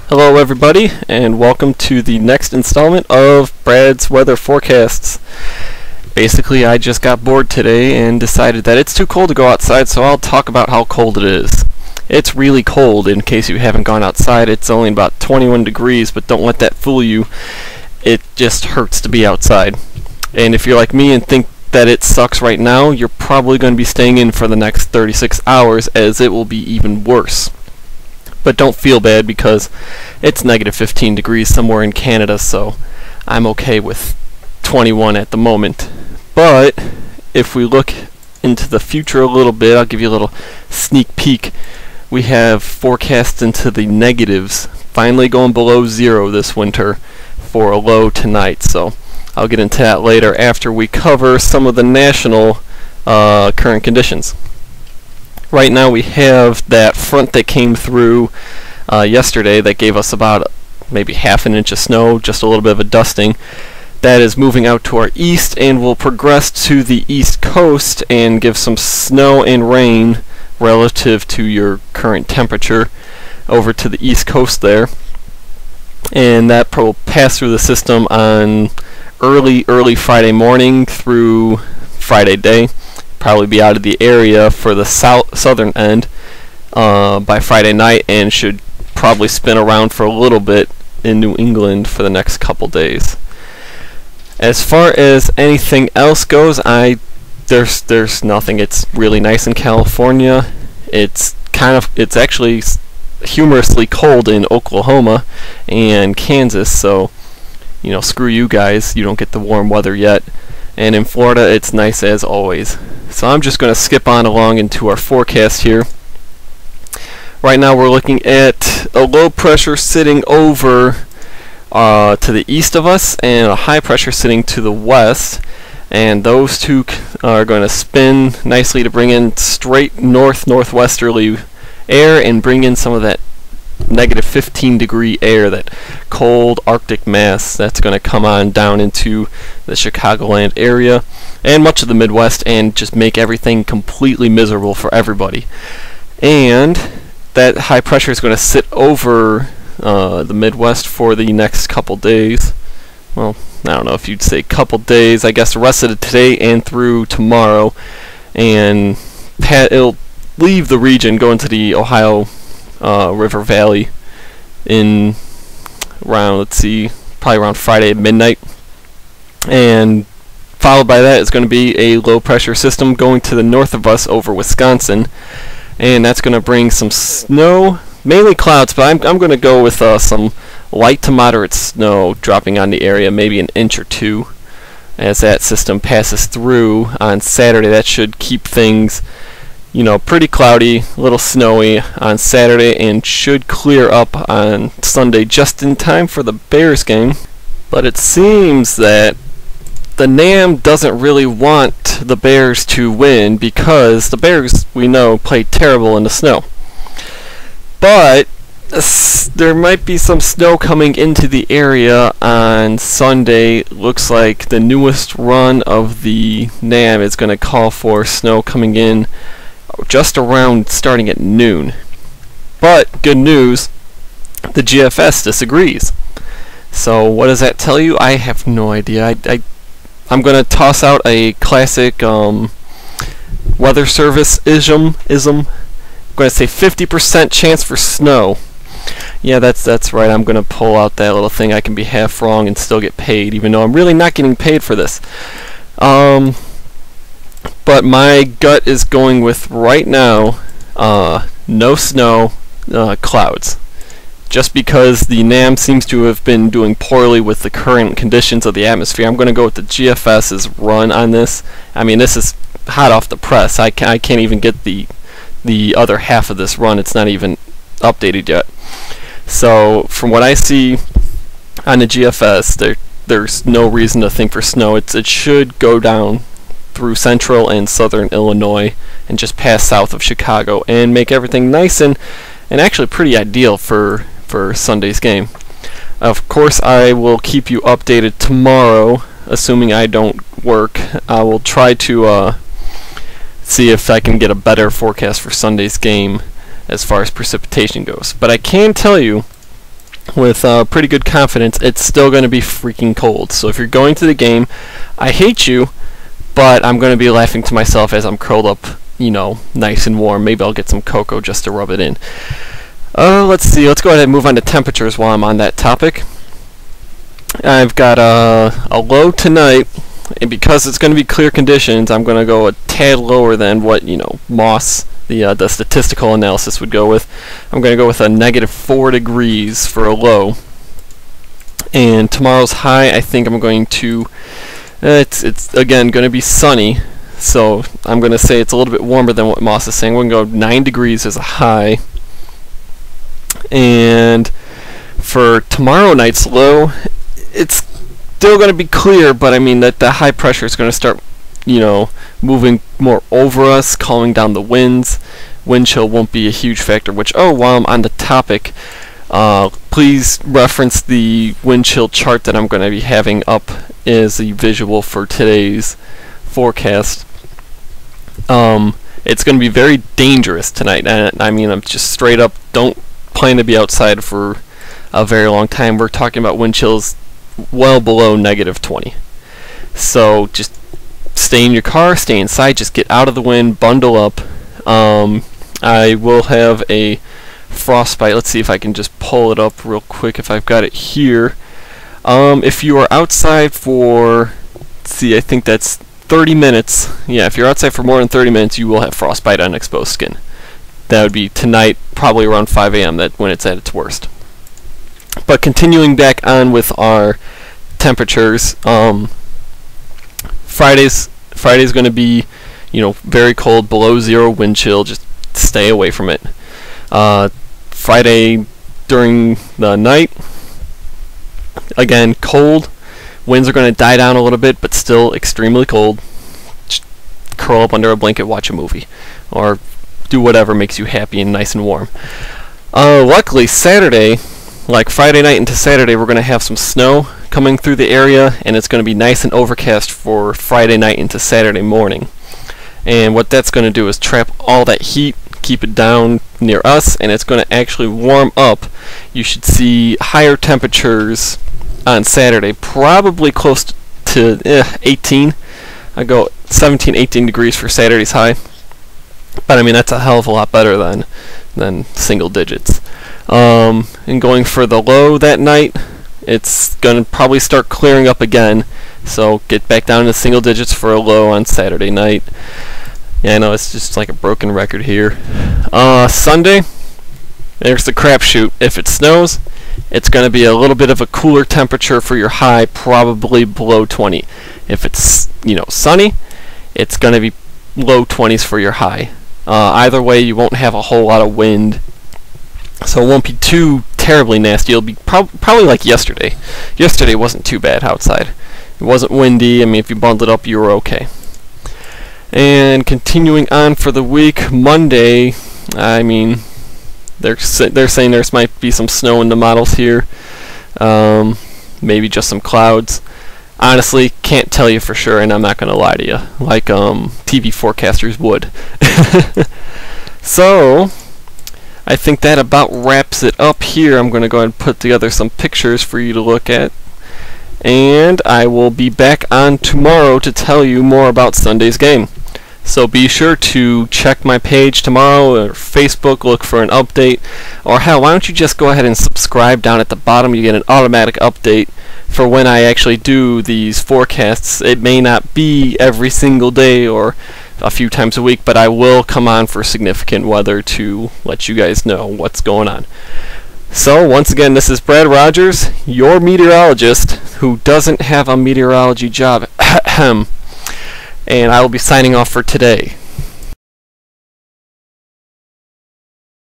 Hello everybody, and welcome to the next installment of Brad's Weather Forecasts. Basically, I just got bored today and decided that it's too cold to go outside, so I'll talk about how cold it is. It's really cold, in case you haven't gone outside. It's only about 21 degrees, but don't let that fool you. It just hurts to be outside. And if you're like me and think that it sucks right now, you're probably going to be staying in for the next 36 hours, as it will be even worse. But don't feel bad, because it's negative 15 degrees somewhere in Canada, so I'm okay with 21 at the moment. But if we look into the future a little bit, I'll give you a little sneak peek. We have forecasts into the negatives, finally going below zero this winter for a low tonight. So I'll get into that later after we cover some of the national current conditions. Right now we have that front that came through yesterday that gave us about maybe half an inch of snow, just a little bit of a dusting. That is moving out to our east and will progress to the east coast and give some snow and rain relative to your current temperature over to the east coast there. And that will pass through the system on early Friday morning through Friday day. Probably be out of the area for the southern end by Friday night, and should probably spin around for a little bit in New England for the next couple days. As far as anything else goes, there's nothing. It's really nice in California. It's actually humorously cold in Oklahoma and Kansas, so screw you guys, you don't get the warm weather yet. And in Florida, it's nice as always. So I'm just going to skip on along into our forecast here. Right now we're looking at a low pressure sitting over to the east of us and a high pressure sitting to the west. And those two are going to spin nicely to bring in straight northwesterly air and bring in some of that negative 15 degree air, that cold Arctic mass that's going to come on down into the Chicagoland area and much of the Midwest and just make everything completely miserable for everybody. And that high pressure is going to sit over the Midwest for the next couple days. Well, I don't know if you'd say couple days, I guess the rest of today and through tomorrow, and it'll leave the region, go into the Ohio River Valley in around, probably around Friday at midnight. And followed by that is going to be a low pressure system going to the north of us over Wisconsin, and that's going to bring some snow, mainly clouds, but I'm going to go with some light to moderate snow dropping on the area, maybe an inch or two as that system passes through on Saturday. That should keep things pretty cloudy, a little snowy on Saturday, and should clear up on Sunday just in time for the Bears game. But it seems that the NAM doesn't really want the Bears to win, because the Bears, we know, played terrible in the snow. But there might be some snow coming into the area on Sunday. Looks like the newest run of the NAM is going to call for snow coming in just around starting at noon. But good news, the GFS disagrees. So what does that tell you? I have no idea. I'm going to toss out a classic weather service ism. I'm going to say 50% chance for snow. Yeah, that's right. I'm going to pull out that little thing. I can be half wrong and still get paid, even though I'm really not getting paid for this. But my gut is going with right now no snow, clouds. Just because the NAM seems to have been doing poorly with the current conditions of the atmosphere, I'm going to go with the GFS's run on this. I mean, this is hot off the press. I can't even get the other half of this run. It's not even updated yet. So from what I see on the GFS, there's no reason to think for snow. It should go down through central and southern Illinois and just pass south of Chicago and make everything nice and actually pretty ideal for Sunday's game. Of course, I will keep you updated tomorrow, assuming I don't work. I will try to see if I can get a better forecast for Sunday's game as far as precipitation goes. But I can tell you with pretty good confidence, it's still going to be freaking cold. So if you're going to the game, I hate you, but I'm going to be laughing to myself as I'm curled up, nice and warm. Maybe I'll get some cocoa just to rub it in. Let's see. Let's go ahead and move on to temperatures while I'm on that topic. I've got a low tonight, and because it's going to be clear conditions, I'm going to go a tad lower than what Moss, the statistical analysis, would go with. I'm going to go with a -4 degrees for a low. And tomorrow's high, I think I'm going to. It's again going to be sunny, so I'm going to say it's a little bit warmer than what Moss is saying. We're going to go 9 degrees as a high. And for tomorrow night's low, it's still going to be clear, but I mean that the high pressure is going to start, moving more over us, calming down the winds. Wind chill won't be a huge factor, which, while I'm on the topic, please reference the wind chill chart that I'm going to be having up as a visual for today's forecast. It's going to be very dangerous tonight, and I mean, I'm just straight up don't plan to be outside for a very long time. We're talking about wind chills well below -20. So just stay in your car, stay inside, just get out of the wind, bundle up. I will have a frostbite. Let's see if I can just pull it up real quick if I've got it here. If you are outside for, let's see, I think that's 30 minutes. Yeah, if you're outside for more than 30 minutes, you will have frostbite on exposed skin. That would be tonight, probably around 5 a.m. when it's at its worst. But continuing back on with our temperatures, Friday's going to be, very cold, below 0 wind chill. Just stay away from it. Friday during the night, again cold. Winds are going to die down a little bit, but still extremely cold. Just curl up under a blanket, watch a movie, or do whatever makes you happy and nice and warm. Luckily, Saturday, like Friday night into Saturday, we're going to have some snow coming through the area, and it's going to be nice and overcast for Friday night into Saturday morning. And what that's going to do is trap all that heat, keep it down near us, and it's going to actually warm up. You should see higher temperatures on Saturday, probably close to 18. I go 17, 18 degrees for Saturday's high. But I mean, that's a hell of a lot better than single digits. And going for the low that night, it's going to probably start clearing up again. So get back down to single digits for a low on Saturday night. Yeah, I know it's just like a broken record here. Sunday, there's the crapshoot. If it snows, it's going to be a little bit of a cooler temperature for your high, probably below 20. If it's sunny, it's going to be low 20s for your high. Either way, you won't have a whole lot of wind, so it won't be too terribly nasty. It'll be probably like yesterday. Yesterday wasn't too bad outside. It wasn't windy. I mean, if you bundled up, you were okay. And continuing on for the week, Monday, I mean, they're saying there might be some snow in the models here. Maybe just some clouds. Honestly, can't tell you for sure, and I'm not going to lie to you, like TV forecasters would. So, I think that about wraps it up here. I'm going to go ahead and put together some pictures for you to look at. And I will be back on tomorrow to tell you more about Sunday's game. So be sure to check my page tomorrow, or Facebook, look for an update. Or hell, why don't you just go ahead and subscribe down at the bottom. You get an automatic update for when I actually do these forecasts. It may not be every single day or a few times a week, but I will come on for significant weather to let you guys know what's going on. So once again, this is Brad Rogers, your meteorologist who doesn't have a meteorology job. And I will be signing off for today.